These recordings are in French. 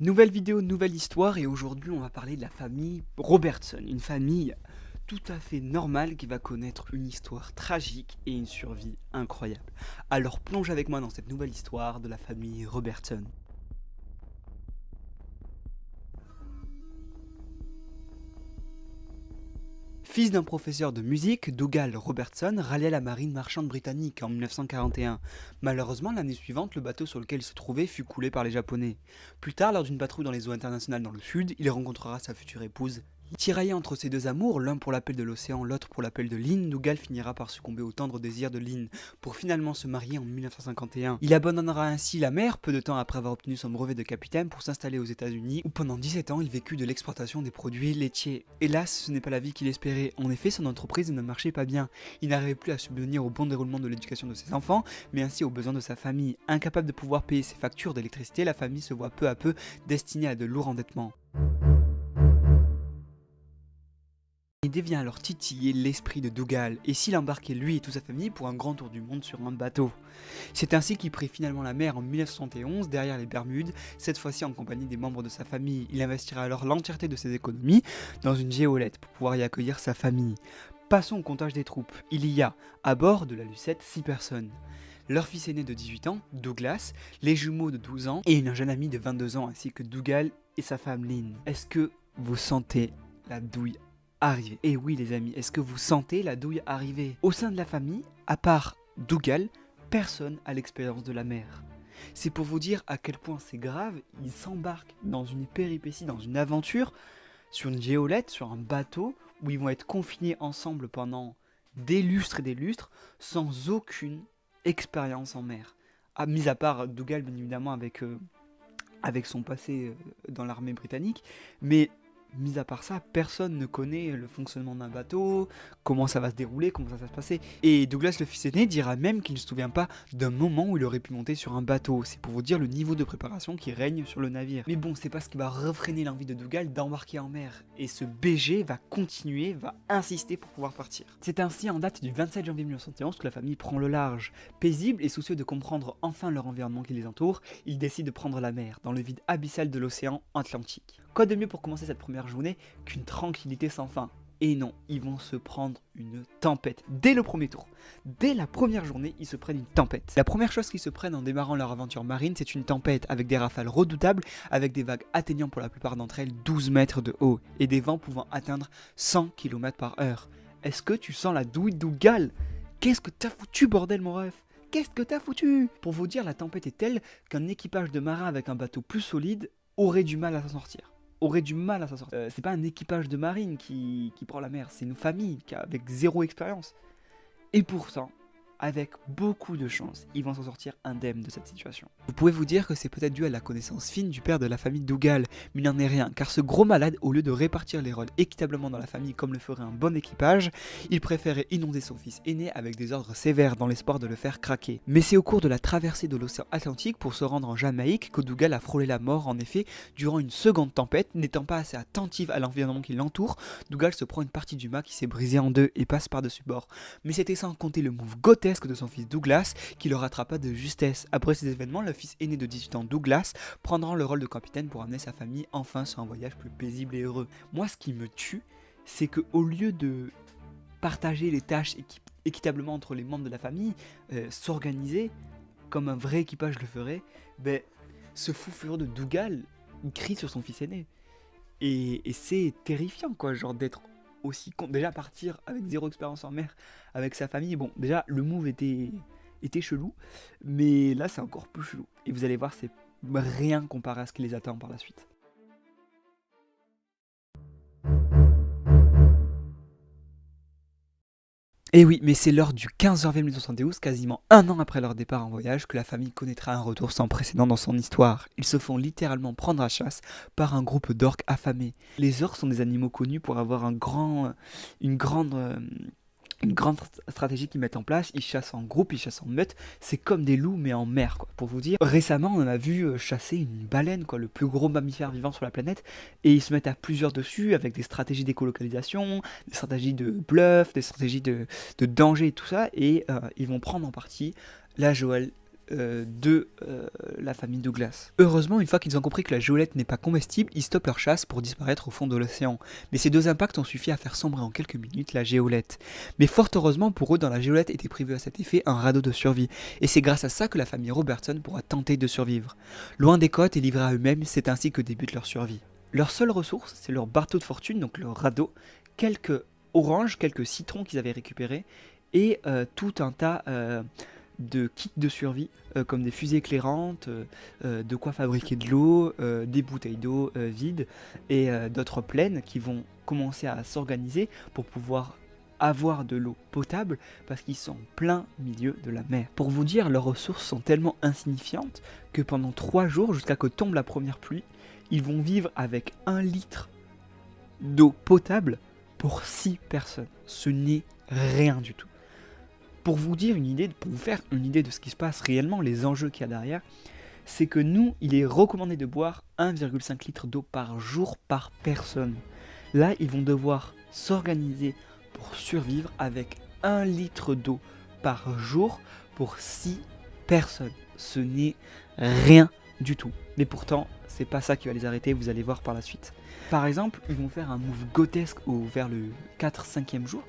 Nouvelle vidéo, nouvelle histoire et aujourd'hui on va parler de la famille Robertson, une famille tout à fait normale qui va connaître une histoire tragique et une survie incroyable. Alors plonge avec moi dans cette nouvelle histoire de la famille Robertson. Fils d'un professeur de musique, Dougal Robertson rallia la marine marchande britannique en 1941. Malheureusement, l'année suivante, le bateau sur lequel il se trouvait fut coulé par les Japonais. Plus tard, lors d'une patrouille dans les eaux internationales dans le sud, il rencontrera sa future épouse. Tiraillé entre ces deux amours, l'un pour l'appel de l'océan, l'autre pour l'appel de Lynn, Dougal finira par succomber au tendre désir de Lynn, pour finalement se marier en 1951. Il abandonnera ainsi la mer peu de temps après avoir obtenu son brevet de capitaine pour s'installer aux États-Unis, où pendant 17 ans il vécut de l'exportation des produits laitiers. Hélas, ce n'est pas la vie qu'il espérait. En effet, son entreprise ne marchait pas bien. Il n'arrivait plus à subvenir au bon déroulement de l'éducation de ses enfants, mais ainsi aux besoins de sa famille. Incapable de pouvoir payer ses factures d'électricité, la famille se voit peu à peu destinée à de lourds endettements. Il devient alors titiller l'esprit de Dougal, et s'il embarquait lui et toute sa famille pour un grand tour du monde sur un bateau. C'est ainsi qu'il prit finalement la mer en 1971 derrière les Bermudes, cette fois-ci en compagnie des membres de sa famille. Il investira alors l'entièreté de ses économies dans une géolette pour pouvoir y accueillir sa famille. Passons au comptage des troupes. Il y a, à bord de la Lucette, 6 personnes. Leur fils aîné de 18 ans, Douglas, les jumeaux de 12 ans et une jeune amie de 22 ans ainsi que Dougal et sa femme Lynn. Est-ce que vous sentez la douille arriver? Et oui les amis, est-ce que vous sentez la douille arriver? Au sein de la famille, à part Dougal, personne n'a l'expérience de la mer. C'est pour vous dire à quel point c'est grave, ils s'embarquent dans une péripétie, dans une aventure, sur une géolette, sur un bateau, où ils vont être confinés ensemble pendant des lustres et des lustres, sans aucune expérience en mer. Mis à part Dougal, bien évidemment, avec son passé dans l'armée britannique, mais mis à part ça, personne ne connaît le fonctionnement d'un bateau, comment ça va se dérouler, comment ça va se passer. Et Douglas, le fils aîné, dira même qu'il ne se souvient pas d'un moment où il aurait pu monter sur un bateau. C'est pour vous dire le niveau de préparation qui règne sur le navire. Mais bon, c'est pas ce qui va refréner l'envie de Dougal d'embarquer en mer. Et ce BG va continuer, va insister pour pouvoir partir. C'est ainsi en date du 27 janvier 1971 que la famille prend le large. Paisible et soucieux de comprendre enfin leur environnement qui les entoure, ils décident de prendre la mer, dans le vide abyssal de l'océan Atlantique. Quoi de mieux pour commencer cette première journée qu'une tranquillité sans fin? Et non, ils vont se prendre une tempête dès le premier tour. Dès la première journée, ils se prennent une tempête. La première chose qu'ils se prennent en démarrant leur aventure marine, c'est une tempête avec des rafales redoutables, avec des vagues atteignant pour la plupart d'entre elles 12 mètres de haut et des vents pouvant atteindre 100 km/h. Est-ce que tu sens la douille Dougal? Qu'est-ce que t'as foutu, bordel, mon ref? Qu'est-ce que t'as foutu? Pour vous dire, la tempête est telle qu'un équipage de marins avec un bateau plus solide aurait du mal à s'en sortir. C'est pas un équipage de marine qui prend la mer, c'est une famille avec zéro expérience. Et pourtant, avec beaucoup de chance, ils vont s'en sortir indemnes de cette situation. Vous pouvez vous dire que c'est peut-être dû à la connaissance fine du père de la famille Dougal, mais il n'en est rien, car ce gros malade, au lieu de répartir les rôles équitablement dans la famille comme le ferait un bon équipage, il préférait inonder son fils aîné avec des ordres sévères dans l'espoir de le faire craquer. Mais c'est au cours de la traversée de l'océan Atlantique pour se rendre en Jamaïque que Dougal a frôlé la mort. En effet, durant une seconde tempête, n'étant pas assez attentive à l'environnement qui l'entoure, Dougal se prend une partie du mât qui s'est brisé en deux et passe par-dessus bord. Mais c'était sans compter le move grotesque de son fils Douglas qui le rattrapa de justesse. Après ces événements, le fils aîné de 18 ans Douglas prendra le rôle de capitaine pour amener sa famille enfin sur un voyage plus paisible et heureux. Moi, ce qui me tue, c'est que au lieu de partager les tâches équitablement entre les membres de la famille, s'organiser comme un vrai équipage le ferait, ben, ce fou furieux de Dougal, il crie sur son fils aîné. Et c'est terrifiant, quoi, genre d'être aussi con. Déjà partir avec zéro expérience en mer avec sa famille, bon, déjà le move était chelou, mais là c'est encore plus chelou. Et vous allez voir, c'est rien comparé à ce qui les attend par la suite. Et oui, mais c'est lors du 15 janvier 1972, quasiment un an après leur départ en voyage, que la famille connaîtra un retour sans précédent dans son histoire. Ils se font littéralement prendre à chasse par un groupe d'orques affamés. Les orques sont des animaux connus pour avoir une grande stratégie qu'ils mettent en place. Ils chassent en groupe, ils chassent en meute. C'est comme des loups, mais en mer, quoi. Pour vous dire, récemment, on a vu chasser une baleine, quoi, le plus gros mammifère vivant sur la planète, et ils se mettent à plusieurs dessus avec des stratégies d'écolocalisation, des stratégies de bluff, des stratégies de danger et tout ça, et ils vont prendre en partie la famille Douglas. Heureusement, une fois qu'ils ont compris que la géolette n'est pas comestible, ils stoppent leur chasse pour disparaître au fond de l'océan. Mais ces 2 impacts ont suffi à faire sombrer en quelques minutes la géolette. Mais fort heureusement pour eux, dans la géolette était prévu à cet effet un radeau de survie. Et c'est grâce à ça que la famille Robertson pourra tenter de survivre. Loin des côtes et livrés à eux-mêmes, c'est ainsi que débute leur survie. Leur seule ressource, c'est leur bateau de fortune, donc leur radeau, quelques oranges, quelques citrons qu'ils avaient récupérés, et tout un tas de kits de survie, comme des fusées éclairantes, de quoi fabriquer de l'eau, des bouteilles d'eau vides, et d'autres pleines qui vont commencer à s'organiser pour pouvoir avoir de l'eau potable, parce qu'ils sont en plein milieu de la mer. Pour vous dire, leurs ressources sont tellement insignifiantes que pendant 3 jours, jusqu'à que tombe la première pluie, ils vont vivre avec 1 litre d'eau potable pour 6 personnes. Ce n'est rien du tout. Pour vous dire une idée, pour vous faire une idée de ce qui se passe réellement, les enjeux qu'il y a derrière, c'est que nous, il est recommandé de boire 1,5 litre d'eau par jour par personne. Là, ils vont devoir s'organiser pour survivre avec 1 litre d'eau par jour pour 6 personnes. Ce n'est rien du tout. Mais pourtant, c'est pas ça qui va les arrêter, vous allez voir par la suite. Par exemple, ils vont faire un move grotesque vers le 4-5e jour.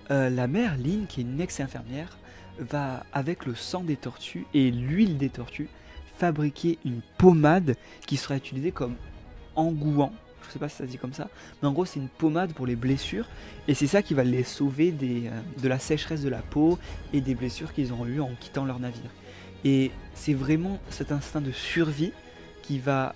La mère Lynn, qui est une ex-infirmière, va, avec le sang des tortues et l'huile des tortues, fabriquer une pommade qui sera utilisée comme engouant. Je sais pas si ça se dit comme ça, mais en gros c'est une pommade pour les blessures, et c'est ça qui va les sauver de la sécheresse de la peau et des blessures qu'ils ont eues en quittant leur navire. Et c'est vraiment cet instinct de survie qui va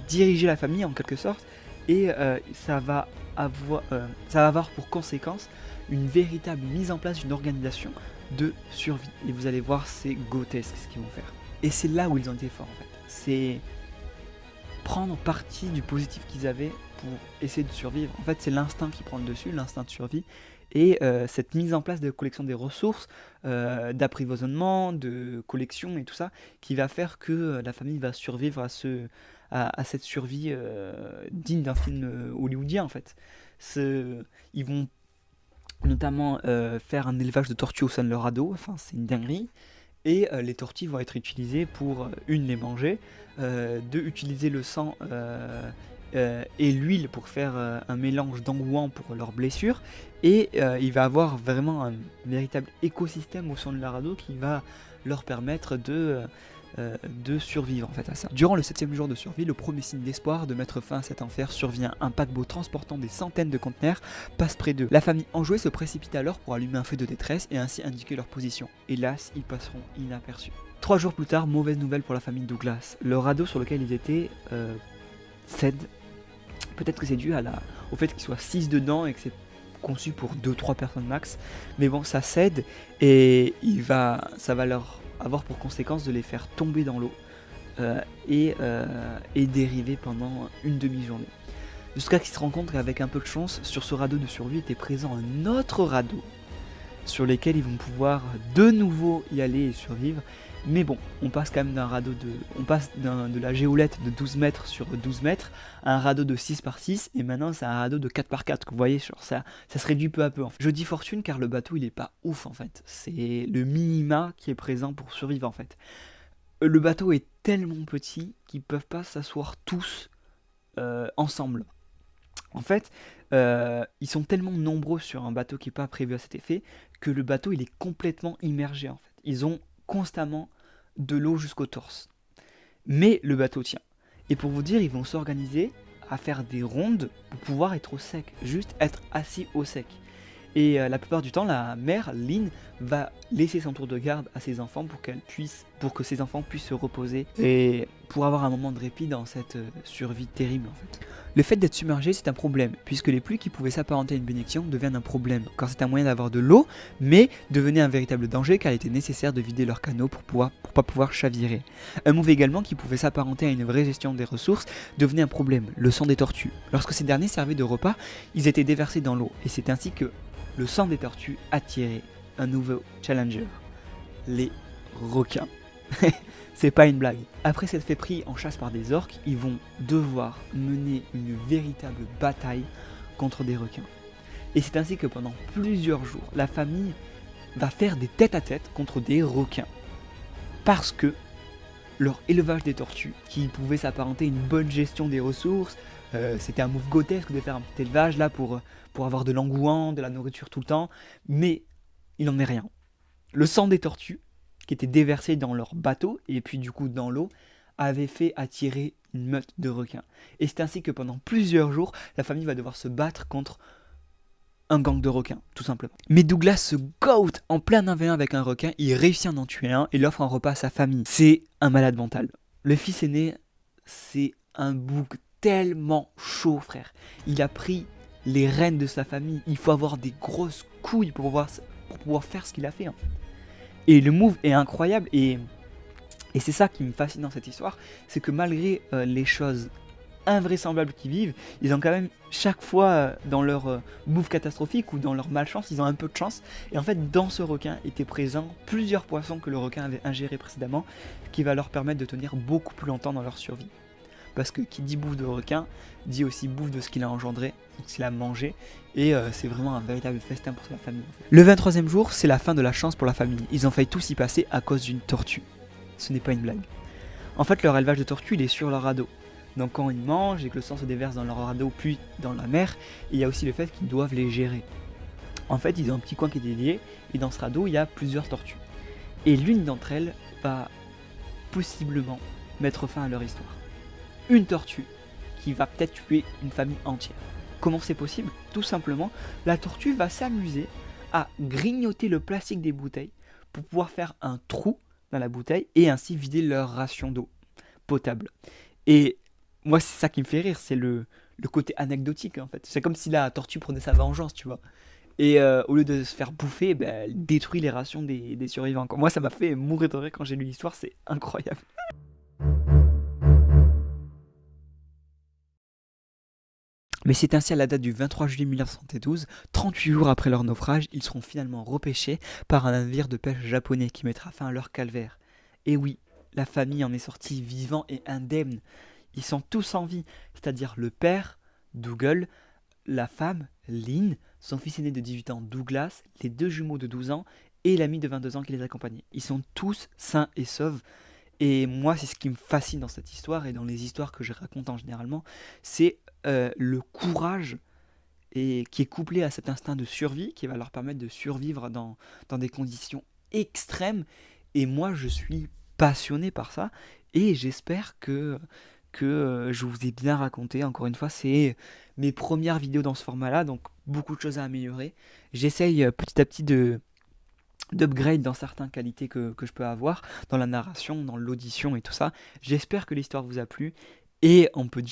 diriger la famille en quelque sorte, et ça va avoir pour conséquence une véritable mise en place d'une organisation de survie. Et vous allez voir, c'est grotesque ce qu'ils vont faire. Et c'est là où ils ont été forts en fait. C'est prendre parti du positif qu'ils avaient pour essayer de survivre. En fait, c'est l'instinct qui prend le dessus, l'instinct de survie. Et cette mise en place de collection des ressources, d'apprivoisonnement, de collection et tout ça, qui va faire que la famille va survivre à cette survie digne d'un film hollywoodien en fait. Ils vont notamment faire un élevage de tortues au sein de leur radeau, enfin c'est une dinguerie. Et les tortues vont être utilisées pour, une, les manger, 2, utiliser le sang et l'huile pour faire un mélange d'engouement pour leurs blessures. Et il va avoir vraiment un véritable écosystème au sein de leur radeau qui va leur permettre de survivre en fait à ça. Durant le 7e jour de survie, le premier signe d'espoir de mettre fin à cet enfer survient. Un paquebot transportant des centaines de conteneurs passe près d'eux. La famille enjouée se précipite alors pour allumer un feu de détresse et ainsi indiquer leur position. Hélas, ils passeront inaperçus. 3 jours plus tard, mauvaise nouvelle pour la famille Douglas. Le radeau sur lequel ils étaient cède. Peut-être que c'est dû au fait qu'ils soient 6 dedans et que c'est conçu pour 2-3 personnes max. Mais bon, ça cède et ça va leur avoir pour conséquence de les faire tomber dans l'eau et dériver pendant une demi-journée. Jusqu'à qu'ils se rendent compte qu'avec un peu de chance, sur ce radeau de survie était présent un autre radeau sur lequel ils vont pouvoir de nouveau y aller et survivre. Mais bon, on passe quand même de la géolette de 12 mètres sur 12 mètres à un radeau de 6 par 6 et maintenant c'est un radeau de 4 par 4. Vous voyez, genre ça se réduit peu à peu en fait. Je dis fortune car le bateau il est pas ouf en fait. C'est le minima qui est présent pour survivre en fait. Le bateau est tellement petit qu'ils peuvent pas s'asseoir tous ensemble. En fait, ils sont tellement nombreux sur un bateau qui n'est pas prévu à cet effet que le bateau il est complètement immergé en fait. Ils ont constamment de l'eau jusqu'au torse. Mais le bateau tient. Et pour vous dire, ils vont s'organiser à faire des rondes pour pouvoir être au sec, juste être assis au sec. Et la plupart du temps, la mère, Lynn, va laisser son tour de garde à ses enfants pour que ses enfants puissent se reposer et pour avoir un moment de répit dans cette survie terrible en fait. Le fait d'être submergé, c'est un problème, puisque les pluies qui pouvaient s'apparenter à une bénédiction deviennent un problème, car c'est un moyen d'avoir de l'eau, mais devenait un véritable danger car il était nécessaire de vider leurs canaux pour pas pouvoir chavirer. Un move également qui pouvait s'apparenter à une vraie gestion des ressources devenait un problème, le sang des tortues. Lorsque ces derniers servaient de repas, ils étaient déversés dans l'eau, et c'est ainsi que le sang des tortues attirait un nouveau challenger, les requins. C'est pas une blague. Après s'être fait pris en chasse par des orques, ils vont devoir mener une véritable bataille contre des requins. Et c'est ainsi que pendant plusieurs jours, la famille va faire des tête-à-tête contre des requins. Parce que leur élevage des tortues, qui pouvait s'apparenter à une bonne gestion des ressources, c'était un move grotesque de faire un petit élevage là pour avoir de l'engouement, de la nourriture tout le temps, mais il n'en est rien. Le sang des tortues, qui était déversé dans leur bateau, et puis du coup dans l'eau, avait fait attirer une meute de requins. Et c'est ainsi que pendant plusieurs jours, la famille va devoir se battre contre un gang de requins, tout simplement. Mais Douglas se goat en plein 1v1 avec un requin, il réussit à en tuer un et il offre un repas à sa famille. C'est un malade mental. Le fils aîné, c'est un bouc tellement chaud, frère. Il a pris les rênes de sa famille. Il faut avoir des grosses couilles pour pouvoir faire ce qu'il a fait. Hein. Et le move est incroyable et c'est ça qui me fascine dans cette histoire, c'est que malgré les choses invraisemblables qu'ils vivent, ils ont quand même chaque fois dans leur bouffe catastrophique ou dans leur malchance, ils ont un peu de chance. Et en fait, dans ce requin étaient présents plusieurs poissons que le requin avait ingérés précédemment, qui va leur permettre de tenir beaucoup plus longtemps dans leur survie. Parce que qui dit bouffe de requin, dit aussi bouffe de ce qu'il a engendré, ce qu'il a mangé, et c'est vraiment un véritable festin pour la famille. En fait. Le 23e jour, c'est la fin de la chance pour la famille. Ils ont failli tous y passer à cause d'une tortue. Ce n'est pas une blague. En fait, leur élevage de tortues, il est sur leur radeau. Donc quand ils mangent et que le sang se déverse dans leur radeau puis dans la mer, il y a aussi le fait qu'ils doivent les gérer. En fait, ils ont un petit coin qui est dédié et dans ce radeau, il y a plusieurs tortues. Et l'une d'entre elles va possiblement mettre fin à leur histoire. Une tortue qui va peut-être tuer une famille entière. Comment c'est possible? Tout simplement, la tortue va s'amuser à grignoter le plastique des bouteilles pour pouvoir faire un trou dans la bouteille et ainsi vider leur ration d'eau potable. Et moi, c'est ça qui me fait rire, c'est le côté anecdotique en fait. C'est comme si la tortue prenait sa vengeance, tu vois. Et au lieu de se faire bouffer, elle détruit les rations des survivants. Moi, ça m'a fait mourir de rire quand j'ai lu l'histoire, c'est incroyable. Mais c'est ainsi à la date du 23 juillet 1972, 38 jours après leur naufrage, ils seront finalement repêchés par un navire de pêche japonais qui mettra fin à leur calvaire. Et oui, la famille en est sortie vivant et indemne. Ils sont tous en vie, c'est-à-dire le père, Dougal, la femme, Lynn, son fils aîné de 18 ans, Douglas, les deux jumeaux de 12 ans et l'ami de 22 ans qui les accompagnait. Ils sont tous sains et saufs. Et moi, c'est ce qui me fascine dans cette histoire et dans les histoires que je raconte en généralement, c'est le courage et qui est couplé à cet instinct de survie qui va leur permettre de survivre dans des conditions extrêmes. Et moi, je suis passionné par ça et j'espère que je vous ai bien raconté. Encore une fois, c'est mes premières vidéos dans ce format-là, donc beaucoup de choses à améliorer. J'essaye petit à petit d'upgrade dans certaines qualités que je peux avoir, dans la narration, dans l'audition et tout ça. J'espère que l'histoire vous a plu. Et on peut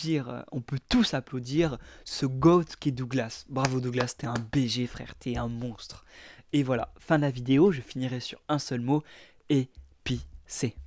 tous applaudir ce GOAT qui est Douglas. Bravo Douglas, t'es un BG frère, t'es un monstre. Et voilà, fin de la vidéo, je finirai sur un seul mot, épicé.